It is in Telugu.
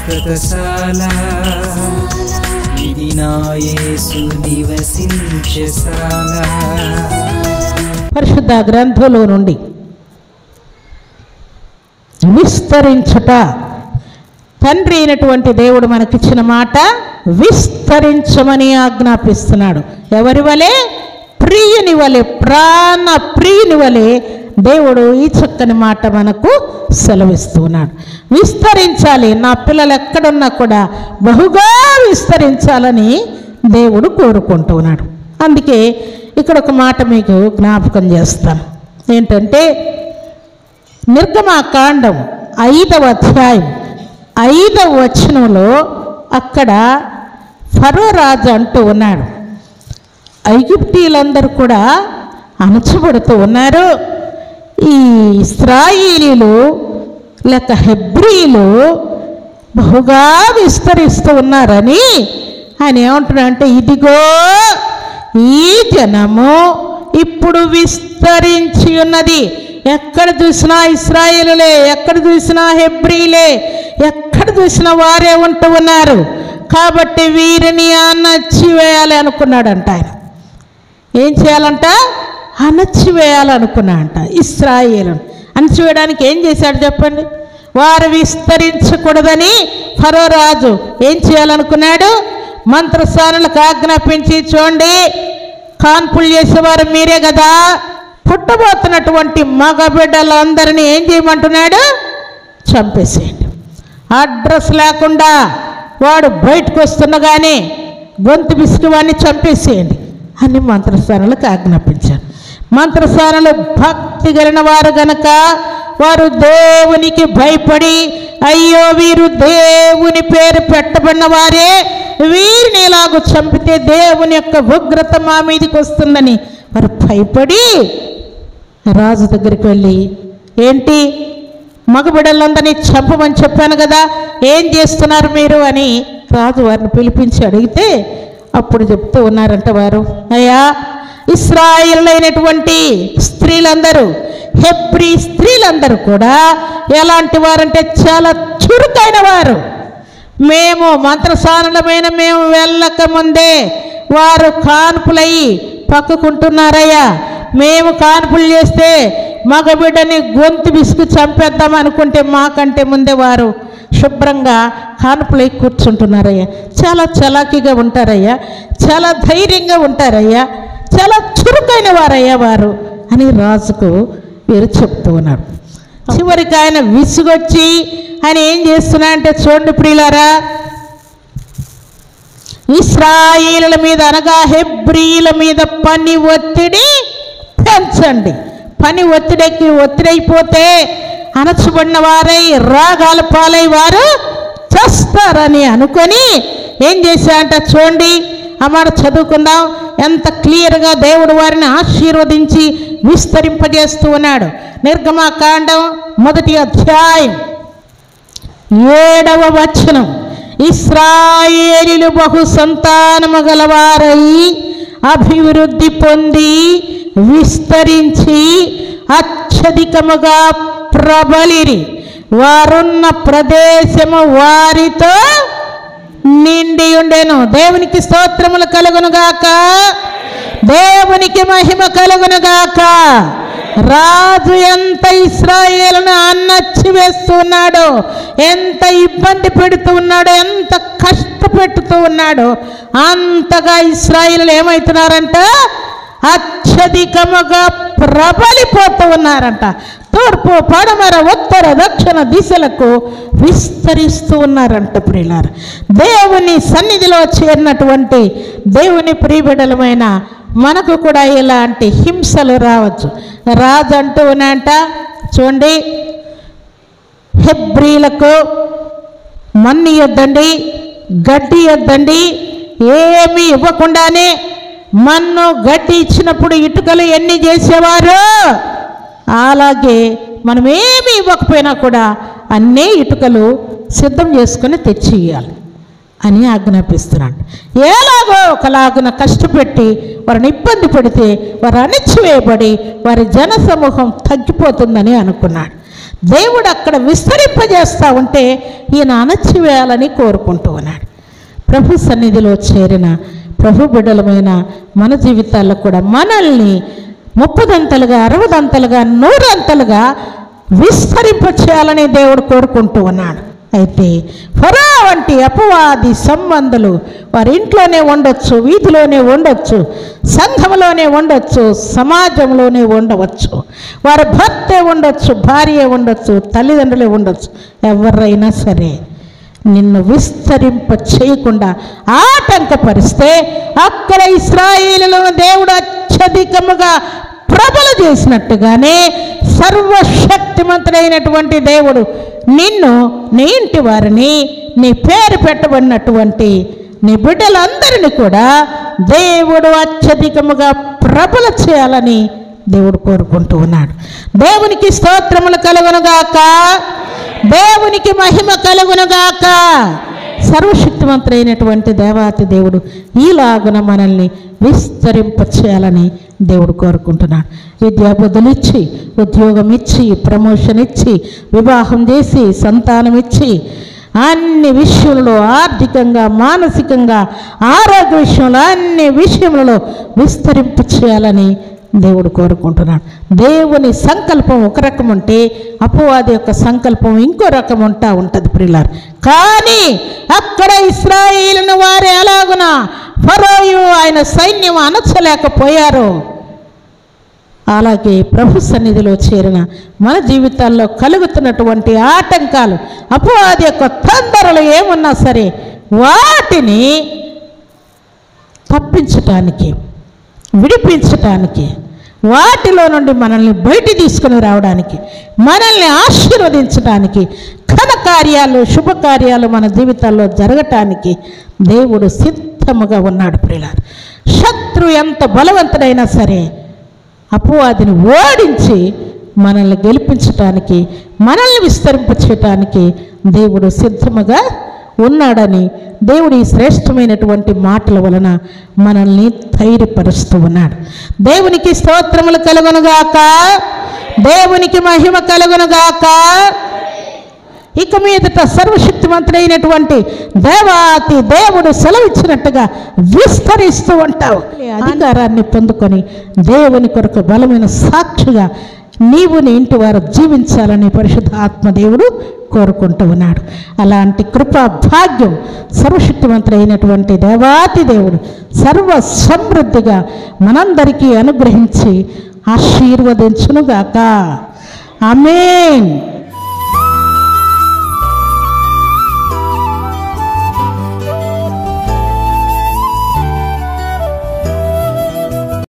శాశ్వతశాల ఇది నా యేసు నివసించెశాల. పరిశుద్ధ గ్రంథంలో నుండి విస్తరించుట, తండ్రి అయినటువంటి దేవుడు మనకిచ్చిన మాట విస్తరించమని ఆజ్ఞాపిస్తున్నాడు. ఎవరి వలె? ప్రియుని వలె, ప్రాణ ప్రియుని వలె దేవుడు ఈ చక్కని మాట మనకు సెలవిస్తున్నాడు. విస్తరించాలి, నా పిల్లలు ఎక్కడున్నా కూడా బహుగా విస్తరించాలని దేవుడు కోరుకుంటున్నాడు. అందుకే ఇక్కడ ఒక మాట మీకు జ్ఞాపకం చేస్తాను. ఏంటంటే నిర్గమకాండం 5వ అధ్యాయం 5వ వచనంలో అక్కడ ఫరో రాజు అంటూ ఉన్నాడు, ఐగుప్తీయులందరూ కూడా అణచబడుతూ ఉన్నారు, ఈ ఇశ్రాయేలీలు లేక హెబ్రీలు బహుగా విస్తరిస్తూ ఉన్నారని ఆయన ఏమంటున్నాడంటే, ఇదిగో ఈ జనము ఇప్పుడు విస్తరించి ఉన్నది. ఎక్కడ చూసినా ఇశ్రాయేలులే, ఎక్కడ చూసినా హెబ్రీలే, ఎక్కడ చూసినా వారే ఉంటూ ఉన్నారు. కాబట్టి వీరిని అణచివేయాలి అనుకున్నాడంట ఆయన. ఏం చేయాలంట? అణచివేయాలనుకున్నాడంట ఇశ్రాయేలును. అణచివేయడానికి ఏం చేశాడు చెప్పండి? వారు విస్తరించకూడదని ఫరో రాజు ఏం చేయాలనుకున్నాడు? మంత్రసానులకు ఆజ్ఞాపించి, చూడండి కాన్పులు చేసేవారు మీరే కదా, పుట్టబోతున్నటువంటి మగ బిడ్డలందరినీ ఏం చేయమంటున్నాడు? చంపేసేయండి. అడ్రస్ లేకుండా వాడు బయటకు వస్తుండగానే గొంతు బిసికి వాడిని చంపేసేయండి అని మంత్రసానులకు ఆజ్ఞాపించారు. మంత్రసానులు భక్తి కలిగిన వారు గనక వారు దేవునికి భయపడి, అయ్యో వీరు దేవుని పేరు పెట్టబడిన వారే, వీరిని ఇలాగూ చంపితే దేవుని యొక్క ఉగ్రత మా మీదకి వస్తుందని వారు భయపడి రాజు దగ్గరికి వెళ్ళి, ఏంటి మగబిడ్డలందరినీ చంపమని చెప్పాను కదా, ఏం చేస్తున్నారు మీరు అని రాజు వారిని పిలిపించి అడిగితే అప్పుడు చెప్తూ ఉన్నారంట వారు, అయ్యా ఇశ్రాయేలైనటువంటి స్త్రీలందరూ, హెబ్రీ స్త్రీలందరూ కూడా ఎలాంటి వారంటే చాలా చురుకైన వారు. మేము మంత్రసానులమైన మేము వెళ్ళక ముందే వారు కాన్పులయ్యి పక్కకుంటున్నారయ్యా. మేము కాన్పులు చేస్తే మగబిడ్డని గొంతు విసుగు చంపేద్దాం అనుకుంటే మాకంటే ముందే వారు శుభ్రంగా కాన్పులై కూర్చుంటున్నారయ్యా. చాలా చలాకీగా ఉంటారయ్యా, చాలా ధైర్యంగా ఉంటారయ్యా, చాలా చురుకైన వారయ్యా వారు అని రాజుకు వీరు చెప్తూ ఉన్నారు. చివరికి ఆయన విసుగొచ్చి ఆయన ఏం చేస్తున్నా అంటే, చూడండి ప్రియులారా, ఇశ్రాయేలుల మీద అనగా హెబ్రీల మీద పని ఒత్తిడి పెంచండి. పని ఒత్తిడైపోతే అణచబడిన వారై రాగాల పాలై వారు చేస్తారని అనుకొని ఏం చేశారంట చూడండి. ఆ మాట చదువుకుందాం. ఎంత క్లియర్గా దేవుడు వారిని ఆశీర్వదించి విస్తరింపజేస్తూ ఉన్నాడు. నిర్గమకాండం 1వ అధ్యాయం 7వ వచనం, ఇశ్రాయేలీలు బహు సంతానము గలవారై అభివృద్ధి పొంది విస్తరించి అత్యధికముగా ప్రబలిరి, వారున్న ప్రదేశము వారితో నిండి ఉండెను. దేవునికి స్తోత్రములు కలుగునుగాక, దేవునికి మహిమ కలుగునుగాక. రాజు ఎంత ఇశ్రాయేలును అణచి వేస్తున్నాడో, ఎంత ఇబ్బంది పెడుతూ ఉన్నాడో, ఎంత కష్టపెడుతూ ఉన్నాడో, అంతగా ఇశ్రాయేలు ఏమవుతున్నారంట? అత్యధికముగా ప్రబలిపోతూ ఉన్నారంట. తూర్పు పడమర ఉత్తర దక్షిణ దిశలకు విస్తరిస్తూ ఉన్నారంట. ప్రియులారా, దేవుని సన్నిధిలో చేరినటువంటి దేవుని ప్రియబిడ్డలమైన మనకు కూడా ఇలాంటి హింసలు రావచ్చు. రాజు అంటూ ఉన్నాయంట, చూడండి హెబ్రీలకు మన్ను ఇవ్వద్దండి, గడ్డి ఇవ్వద్దండి, ఏమీ ఇవ్వకుండానే మన్ను గడ్డి ఇచ్చినప్పుడు ఇటుకలు ఎన్ని చేసేవారు, అలాగే మనం ఏమి ఇవ్వకపోయినా కూడా అన్నీ ఇటుకలు సిద్ధం చేసుకొని తెచ్చి ఇవ్వాలి అని ఆజ్ఞాపిస్తున్నాడు. ఎలాగో ఒకలాగున కష్టపెట్టి వారిని ఇబ్బంది పెడితే వారు అణిచివేయబడి వారి జనసమూహం తగ్గిపోతుందని అనుకున్నాడు. దేవుడు అక్కడ విస్తరింపజేస్తూ ఉంటే ఈయన అణచివేయాలని కోరుకుంటూ ఉన్నాడు. ప్రభు సన్నిధిలో చేరిన ప్రభు బిడ్డలమైన మన జీవితాల్లో కూడా మనల్ని 30 60 100 విస్తరింప చేయాలని దేవుడు కోరుకుంటూ ఉన్నాడు. అయితే ఫరో వంటి అపవాది సంబంధులు వారి ఇంట్లోనే ఉండొచ్చు, వీధిలోనే ఉండొచ్చు, సంఘంలోనే ఉండొచ్చు, సమాజంలోనే ఉండవచ్చు, వారి భర్తే ఉండొచ్చు, భార్య ఉండొచ్చు, తల్లిదండ్రులే ఉండొచ్చు, ఎవరైనా సరే నిన్ను విస్తరింప చేయకుండా ఆటంకపరిస్తే అక్కడ ఇశ్రాయేలులను దేవుడు అత్యధికముగా ప్రబల చేసినట్టుగానే సర్వశక్తిమంతుడైనటువంటి దేవుడు నిన్ను, నీ ఇంటి వారిని, నీ పేరు పెట్టబడినటువంటి నీ బిడ్డలందరినీ కూడా దేవుడు అత్యధికముగా ప్రబల చేయాలని దేవుడు కోరుకుంటూ ఉన్నాడు. దేవునికి స్తోత్రములు కలుగునుగాక, దేవునికి మహిమ కలుగునుగాక. సర్వశక్తివంతుడైనటువంటి దేవాతి దేవుడు ఈలాగున మనల్ని విస్తరింప చేయాలని దేవుడు కోరుకుంటున్నాడు. విద్యాబుద్ధులు ఇచ్చి, ఉద్యోగం ఇచ్చి, ప్రమోషన్ ఇచ్చి, వివాహం చేసి, సంతానం ఇచ్చి, అన్ని విషయంలో ఆర్థికంగా, మానసికంగా, ఆరోగ్య విషయంలో, అన్ని విషయములలో విస్తరింప చేయాలని దేవుడు కోరుకుంటున్నాడు. దేవుని సంకల్పం ఒక రకం ఉంటే అపవాది యొక్క సంకల్పం ఇంకో రకం ఉంటుంది ప్రియులారు. కానీ అక్కడ ఇశ్రాయేలును వారు ఎలాగున ఫరోయు ఆయన సైన్యం అణచలేకపోయారు, అలాగే ప్రభు సన్నిధిలో చేరిన మన జీవితాల్లో కలుగుతున్నటువంటి ఆటంకాలు, అపవాది యొక్క తొందరలు ఏమున్నా సరే వాటిని తప్పించటానికి, విడిపించటానికి, వాటిలో నుండి మనల్ని బయట తీసుకుని రావడానికి, మనల్ని ఆశీర్వదించడానికి, ఘనకార్యాలు, శుభకార్యాలు మన జీవితాల్లో జరగటానికి దేవుడు సిద్ధముగా ఉన్నాడు ప్రియులారా. శత్రు ఎంత బలవంతుడైనా సరే అపవాదిని ఓడించి మనల్ని గెలిపించటానికి, మనల్ని విస్తరింపచేయటానికి దేవుడు సిద్ధముగా ఉన్నాడని దేవుడు ఈ శ్రేష్టమైనటువంటి మాటల వలన మనల్ని ధైర్యపరుస్తూ ఉన్నాడు. దేవునికి స్తోత్రములు కలుగునుగాక, దేవునికి మహిమ కలుగునుగాక. ఇక మీదట సర్వశక్తిమంతుడైనటువంటి దేవాతి దేవుడు సెలవిచ్చినట్టుగా విస్తరిస్తూ ఉంటావు. అధికారాన్ని పొందుకొని దేవుని కొరకు బలమైన సాక్షిగా నీవు నీ ఇంటి వారు జీవించాలని పరిశుద్ధ ఆత్మదేవుడు కోరుకుంటూ ఉన్నాడు. అలాంటి కృపా భాగ్యం సర్వశక్తివంతుడైనటువంటి దేవాతి దేవుడు సర్వ సమృద్ధిగా మనందరికీ అనుగ్రహించి ఆశీర్వదించునుగాక. ఆమేన్.